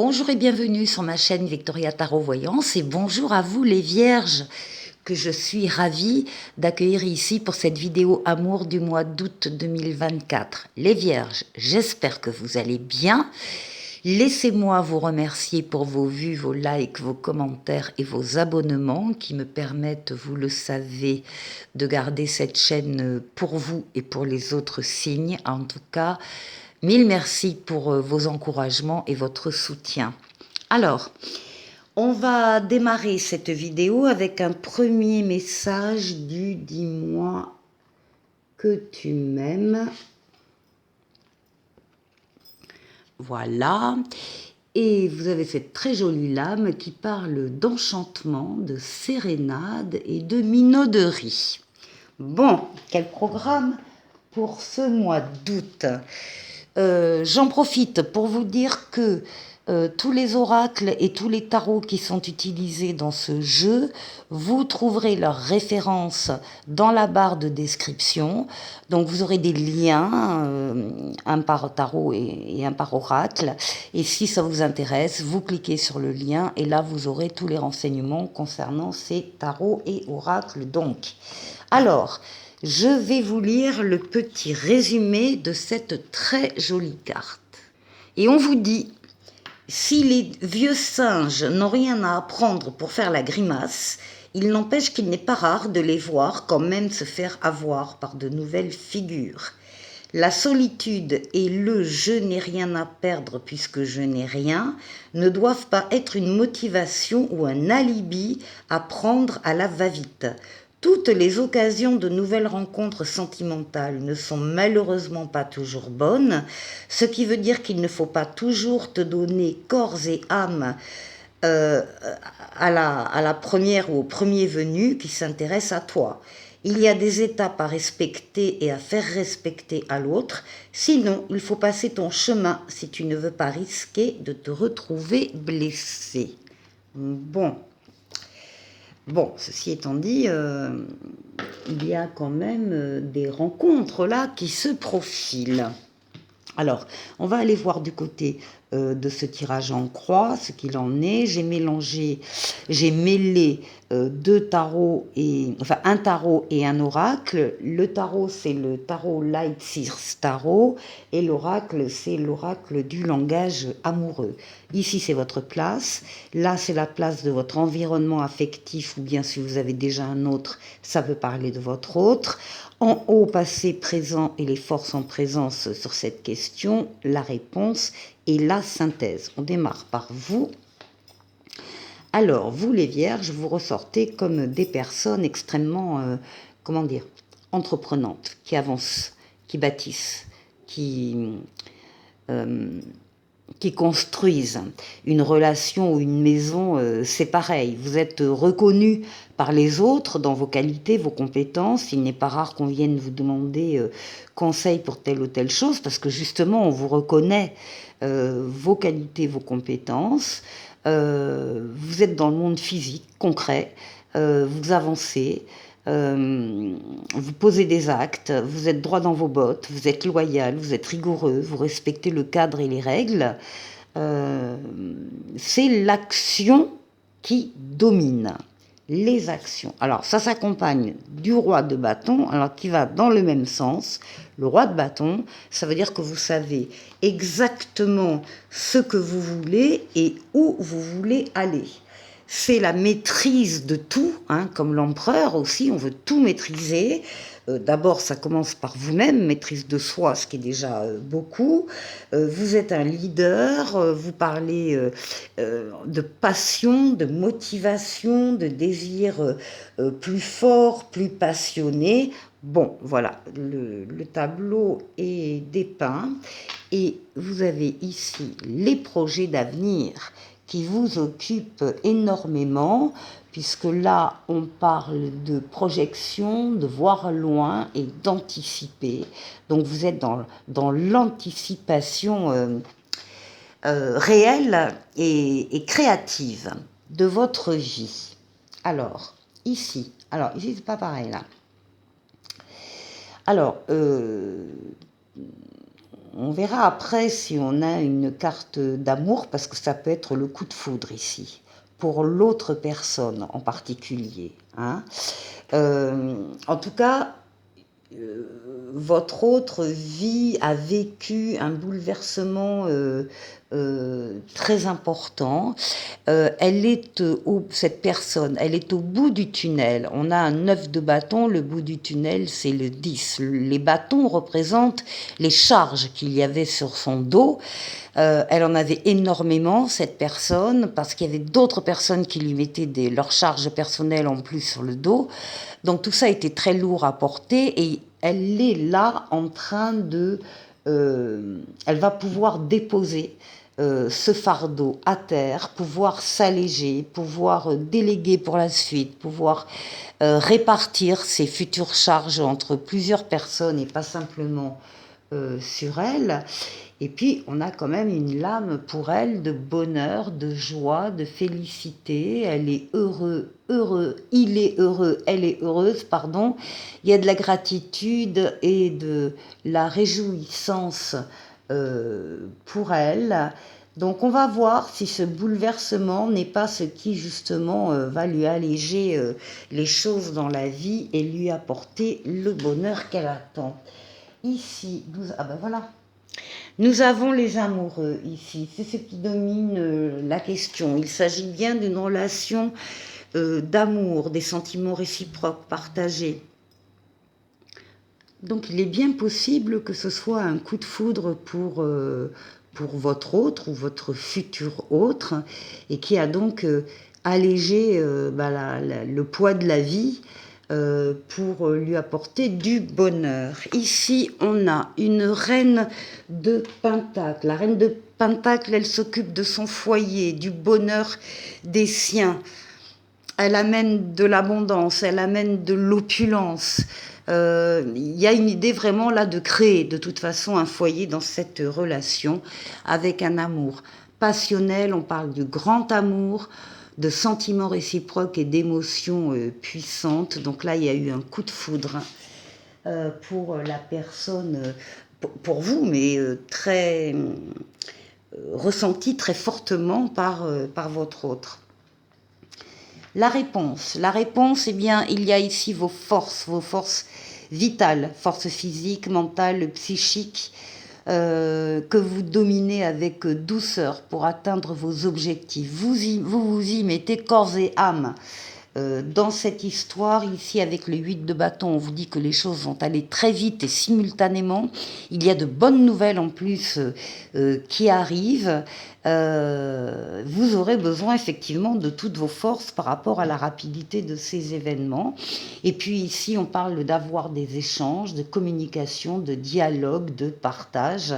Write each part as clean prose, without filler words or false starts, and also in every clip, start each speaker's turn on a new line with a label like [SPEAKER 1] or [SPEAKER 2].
[SPEAKER 1] Bonjour et bienvenue sur ma chaîne Victoria Tarot Voyance et bonjour à vous les vierges que je suis ravie d'accueillir ici pour cette vidéo amour du mois d'août 2024. Les vierges, j'espère que vous allez bien. Laissez-moi vous remercier pour vos vues, vos likes, vos commentaires et vos abonnements qui me permettent, vous le savez, de garder cette chaîne pour vous et pour les autres signes. En tout cas, mille merci pour vos encouragements et votre soutien. Alors, on va démarrer cette vidéo avec un premier message du « Dis-moi que tu m'aimes ». Voilà. Et vous avez cette très jolie lame qui parle d'enchantement, de sérénade et de minauderie. Bon, quel programme pour ce mois d'août. J'en profite pour vous dire que tous les oracles et tous les tarots qui sont utilisés dans ce jeu, vous trouverez leurs références dans la barre de description. Donc vous aurez des liens, un par tarot et un par oracle. Et si ça vous intéresse, vous cliquez sur le lien et là vous aurez tous les renseignements concernant ces tarots et oracles. Donc, alors, je vais vous lire le petit résumé de cette très jolie carte. Et on vous dit, si les vieux singes n'ont rien à apprendre pour faire la grimace, il n'empêche qu'il n'est pas rare de les voir quand même se faire avoir par de nouvelles figures. La solitude et le « je n'ai rien à perdre puisque je n'ai rien » ne doivent pas être une motivation ou un alibi à prendre à la va-vite. Toutes les occasions de nouvelles rencontres sentimentales ne sont malheureusement pas toujours bonnes, ce qui veut dire qu'il ne faut pas toujours te donner corps et âme à la première ou au premier venu qui s'intéresse à toi. Il y a des étapes à respecter et à faire respecter à l'autre, sinon il faut passer ton chemin si tu ne veux pas risquer de te retrouver blessé. Bon, ceci étant dit, il y a quand même des rencontres là qui se profilent. Alors, on va aller voir du côté de ce tirage en croix, ce qu'il en est. J'ai mêlé deux tarots, un tarot et un oracle. Le tarot, c'est le tarot Light Seers Tarot, et l'oracle, c'est l'oracle du langage amoureux. Ici, c'est votre place. Là, c'est la place de votre environnement affectif, ou bien si vous avez déjà un autre, ça peut parler de votre autre. En haut, passé, présent et les forces en présence sur cette question, la réponse et la synthèse. On démarre par vous. Alors, vous les vierges, vous ressortez comme des personnes extrêmement, entreprenantes, qui avancent, qui bâtissent, qui construisent une relation ou une maison, c'est pareil. Vous êtes reconnu par les autres dans vos qualités, vos compétences. Il n'est pas rare qu'on vienne vous demander conseil pour telle ou telle chose, parce que justement, on vous reconnaît vos qualités, vos compétences. Vous êtes dans le monde physique, concret. Vous avancez. Vous posez des actes, vous êtes droit dans vos bottes, vous êtes loyal, vous êtes rigoureux, vous respectez le cadre et les règles. C'est l'action qui domine. Les actions. Alors, ça s'accompagne du roi de bâton, alors qui va dans le même sens. Le roi de bâton, ça veut dire que vous savez exactement ce que vous voulez et où vous voulez aller. C'est la maîtrise de tout, comme l'empereur aussi, on veut tout maîtriser. D'abord, ça commence par vous-même, maîtrise de soi, ce qui est déjà beaucoup. Vous êtes un leader, vous parlez de passion, de motivation, de désir plus fort, plus passionné. Bon, voilà, le tableau est dépeint et vous avez ici les projets d'avenir qui vous occupent énormément, puisque là, on parle de projection, de voir loin et d'anticiper. Donc, vous êtes dans l'anticipation réelle et créative de votre vie. Alors, ici, c'est pas pareil, là. Alors, On verra après si on a une carte d'amour, parce que ça peut être le coup de foudre ici, pour l'autre personne en particulier. Hein. En tout cas, votre autre vie a vécu un bouleversement très important. Cette personne, elle est au bout du tunnel. On a un 9 de bâton, le bout du tunnel, c'est le 10. Les bâtons représentent les charges qu'il y avait sur son dos. Elle en avait énormément, cette personne, parce qu'il y avait d'autres personnes qui lui mettaient leurs charges personnelles en plus sur le dos. Donc tout ça était très lourd à porter et elle est là en train de... elle va pouvoir déposer ce fardeau à terre, pouvoir s'alléger, pouvoir déléguer pour la suite, pouvoir répartir ses futures charges entre plusieurs personnes et pas simplement sur elle. Et puis, on a quand même une lame pour elle de bonheur, de joie, de félicité. Elle est il est heureux, elle est heureuse, pardon. Il y a de la gratitude et de la réjouissance pour elle. Donc, on va voir si ce bouleversement n'est pas ce qui, justement, va lui alléger les choses dans la vie et lui apporter le bonheur qu'elle attend. Ici, ah ben voilà. Nous avons les amoureux ici, c'est ce qui domine la question. Il s'agit bien d'une relation d'amour, des sentiments réciproques, partagés. Donc il est bien possible que ce soit un coup de foudre pour votre autre ou votre futur autre, et qui a donc allégé le poids de la vie pour lui apporter du bonheur. Ici, on a une reine de Pentacle. La reine de Pentacle, elle s'occupe de son foyer, du bonheur des siens. Elle amène de l'abondance, elle amène de l'opulence. Il y a une idée vraiment là de créer de toute façon un foyer dans cette relation avec un amour passionnel. On parle du grand amour, de sentiments réciproques et d'émotions puissantes. Donc là, il y a eu un coup de foudre pour la personne, pour vous, mais très ressenti très fortement par votre autre. La réponse, eh bien, il y a ici vos forces vitales, forces physiques, mentales, psychiques, que vous dominez avec douceur pour atteindre vos objectifs. Vous vous y mettez corps et âme. Dans cette histoire, ici avec le 8 de bâton, on vous dit que les choses vont aller très vite et simultanément. Il y a de bonnes nouvelles en plus qui arrivent. Vous aurez besoin effectivement de toutes vos forces par rapport à la rapidité de ces événements. Et puis ici, on parle d'avoir des échanges, de communication, de dialogue, de partage.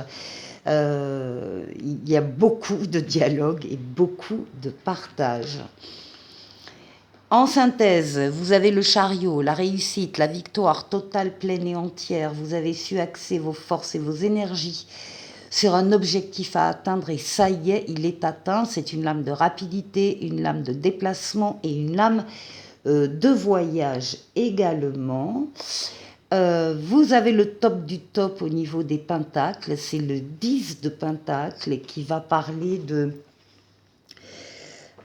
[SPEAKER 1] Il y a beaucoup de dialogue et beaucoup de partage. En synthèse, vous avez le chariot, la réussite, la victoire totale, pleine et entière. Vous avez su axer vos forces et vos énergies sur un objectif à atteindre et ça y est, il est atteint. C'est une lame de rapidité, une lame de déplacement et une lame de voyage également. Vous avez le top du top au niveau des pentacles, c'est le 10 de pentacles qui va parler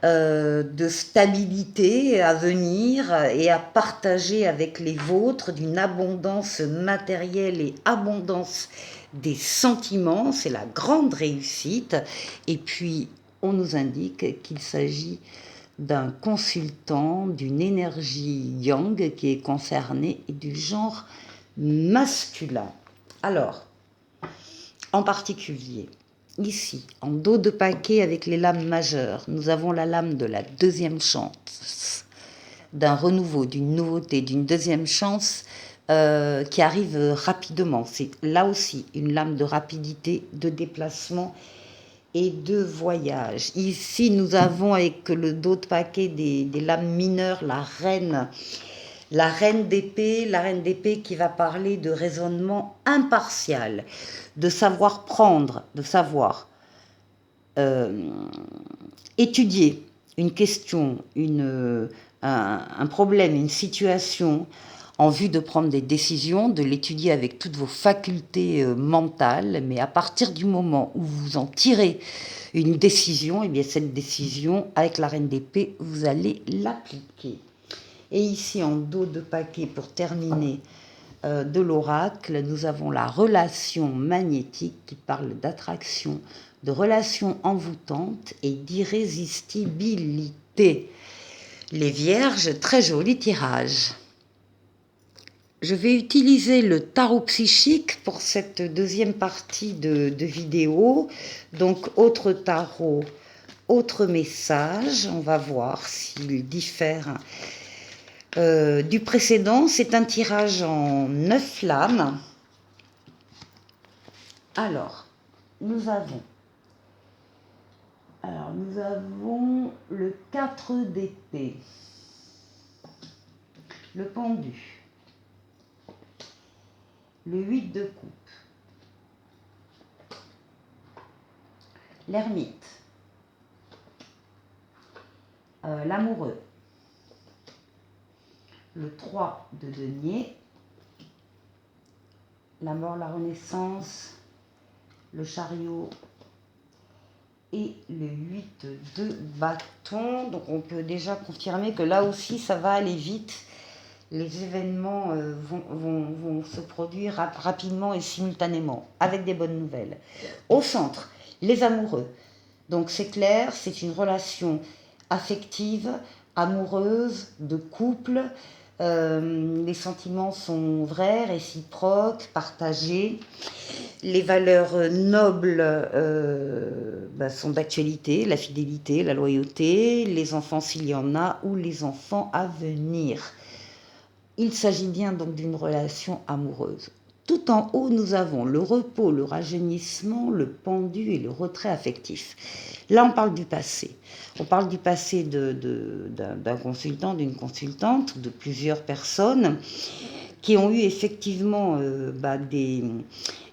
[SPEAKER 1] de stabilité à venir et à partager avec les vôtres, d'une abondance matérielle et abondance des sentiments. C'est la grande réussite. Et puis, on nous indique qu'il s'agit d'un consultant, d'une énergie yang qui est concernée et du genre masculin. Alors, en particulier, ici, en dos de paquet avec les lames majeures, nous avons la lame de la deuxième chance, d'un renouveau, d'une nouveauté, d'une deuxième chance qui arrive rapidement. C'est là aussi une lame de rapidité, de déplacement et de voyage. Ici, nous avons avec le dos de paquet des lames mineures, la reine d'épée qui va parler de raisonnement impartial, de savoir prendre, de savoir étudier une question, un problème, une situation en vue de prendre des décisions, de l'étudier avec toutes vos facultés mentales, mais à partir du moment où vous en tirez une décision, et bien cette décision, avec la reine d'épée, vous allez l'appliquer. Et ici, en dos de paquet, pour terminer de l'oracle, nous avons la relation magnétique qui parle d'attraction, de relation envoûtante et d'irrésistibilité. Les vierges, très joli tirage. Je vais utiliser le tarot psychique pour cette deuxième partie de vidéo. Donc, autre tarot, autre message. On va voir s'il diffère du précédent. C'est un tirage en 9 flammes. Alors, nous avons le 4 d'épée, le pendu, le 8 de coupe, l'ermite, l'amoureux, le 3 de denier, la mort, la renaissance, le chariot et le 8 de bâton. Donc on peut déjà confirmer que là aussi ça va aller vite. Les événements vont se produire rapidement et simultanément, avec des bonnes nouvelles. Au centre, les amoureux. Donc c'est clair, c'est une relation affective, amoureuse, de couple. Les sentiments sont vrais, réciproques, partagés. Les valeurs nobles sont d'actualité, la fidélité, la loyauté, les enfants s'il y en a, ou les enfants à venir. Il s'agit bien donc d'une relation amoureuse. Tout en haut, nous avons le repos, le rajeunissement, le pendu et le retrait affectif. Là, on parle du passé. On parle du passé d'un consultant, d'une consultante, de plusieurs personnes qui ont eu effectivement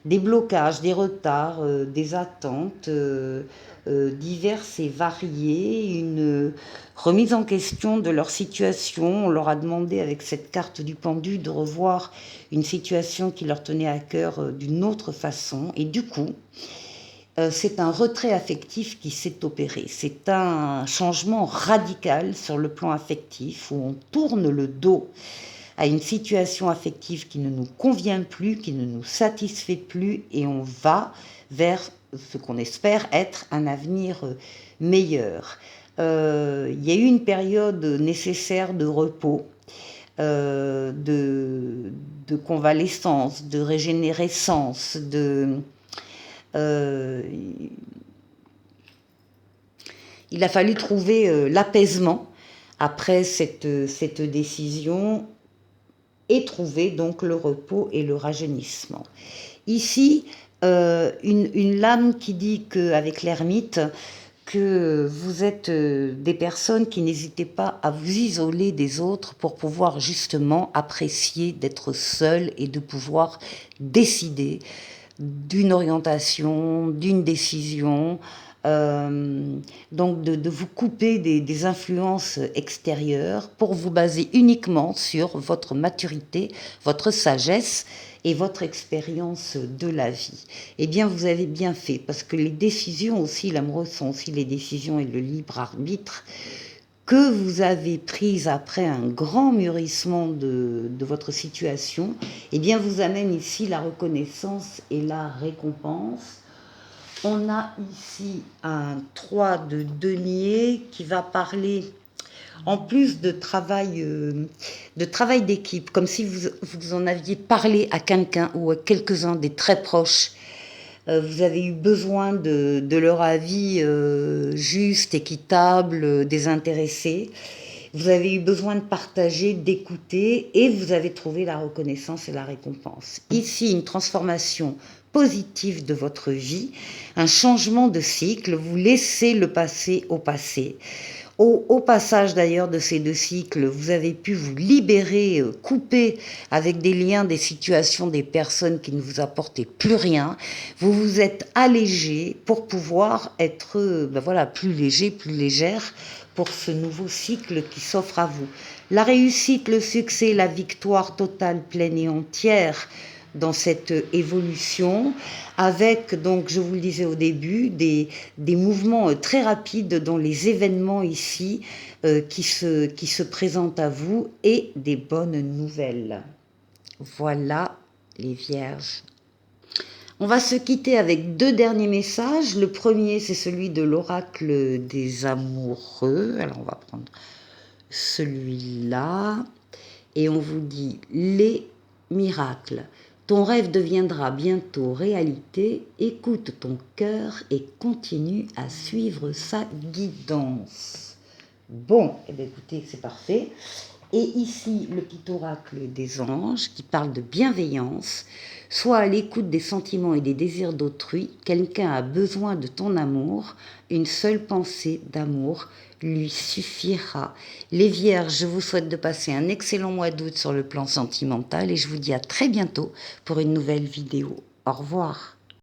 [SPEAKER 1] des blocages, des retards, des attentes diverses et variées, une remise en question de leur situation. On leur a demandé avec cette carte du pendu de revoir une situation qui leur tenait à cœur d'une autre façon. Et du coup, c'est un retrait affectif qui s'est opéré. C'est un changement radical sur le plan affectif où on tourne le dos à une situation affective qui ne nous convient plus, qui ne nous satisfait plus, et on va vers ce qu'on espère être un avenir meilleur. Il y a eu une période nécessaire de repos, de convalescence, de régénérescence, il a fallu trouver l'apaisement après cette décision et trouver donc le repos et le rajeunissement. Ici, une lame qui dit qu'avec l'ermite, que vous êtes des personnes qui n'hésitez pas à vous isoler des autres pour pouvoir justement apprécier d'être seul et de pouvoir décider d'une orientation, d'une décision, donc de vous couper des influences extérieures pour vous baser uniquement sur votre maturité, votre sagesse et votre expérience de la vie. Eh bien, vous avez bien fait, parce que les décisions aussi, l'amoureux sont aussi les décisions et le libre arbitre que vous avez prises après un grand mûrissement de votre situation, eh bien, vous amène ici la reconnaissance et la récompense. On a ici un 3 de denier qui va parler, en plus de travail d'équipe, comme si vous en aviez parlé à quelqu'un ou à quelques-uns des très proches. Vous avez eu besoin de leur avis juste, équitable, désintéressé. Vous avez eu besoin de partager, d'écouter, et vous avez trouvé la reconnaissance et la récompense. Ici, une transformation positive de votre vie, un changement de cycle. Vous laissez le passé au passé. Au passage d'ailleurs de ces deux cycles, vous avez pu vous libérer, couper avec des liens, des situations, des personnes qui ne vous apportaient plus rien. Vous vous êtes allégé pour pouvoir être voilà, plus léger, plus légère pour ce nouveau cycle qui s'offre à vous. La réussite, le succès, la victoire totale, pleine et entière dans cette évolution, avec, donc, je vous le disais au début, des mouvements très rapides dans les événements ici qui se présentent à vous et des bonnes nouvelles. Voilà les vierges. On va se quitter avec deux derniers messages. Le premier, c'est celui de l'oracle des amoureux. Alors, on va prendre celui-là. Et on vous dit les miracles. Ton rêve deviendra bientôt réalité. Écoute ton cœur et continue à suivre sa guidance. Bon, eh bien écoutez, c'est parfait. Et ici, le petit oracle des anges qui parle de bienveillance. Sois à l'écoute des sentiments et des désirs d'autrui. Quelqu'un a besoin de ton amour. Une seule pensée d'amour lui suffira. Les vierges, je vous souhaite de passer un excellent mois d'août sur le plan sentimental et je vous dis à très bientôt pour une nouvelle vidéo. Au revoir.